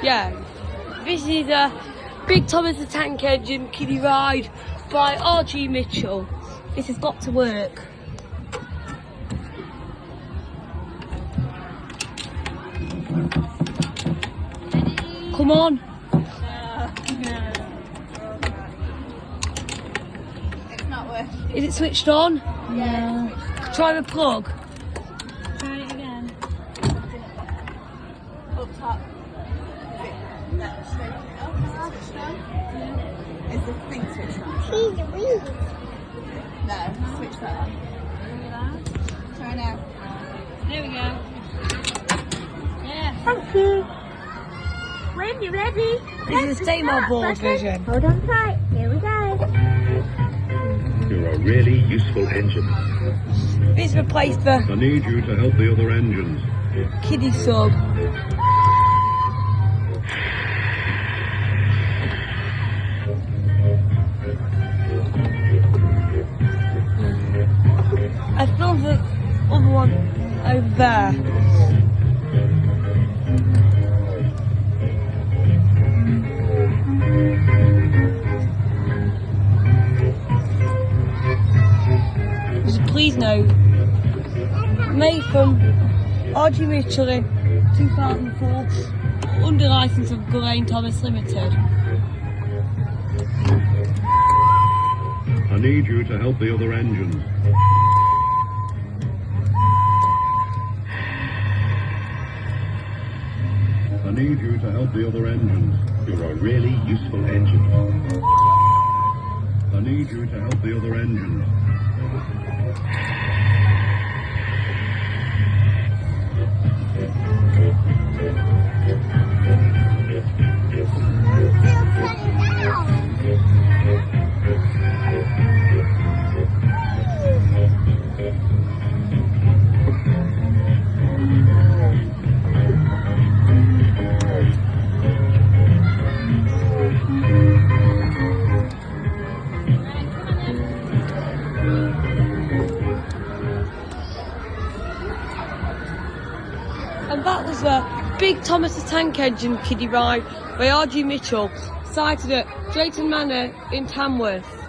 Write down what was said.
Yeah, this is a Big Thomas the Tank Engine kiddie ride by R.G. Mitchell. This has got to work. Come on. It's not working. Is it switched on? Yeah. Try the plug. Try it again. Up top. That straight up. Is it switched on? Yeah. Is the thing switched on? No, switch that on. Try now. There we go. Yeah. Thank you. When you're ready, This is a stamar board version. hold on tight. Here we go. You're a really useful engine. This replaced the I need you to help the other engines. kiddie sub. I filmed the other one over there. So please note, made from R.G. Mitchell in 2004, under licence of Geraint Thomas Limited. I need you to help the other engines. I need you to help the other engines. You're a really useful engine. I need you to help the other engines. And that was a Big Thomas the Tank Engine kiddie ride by R.G. Mitchell, sighted at Drayton Manor in Tamworth.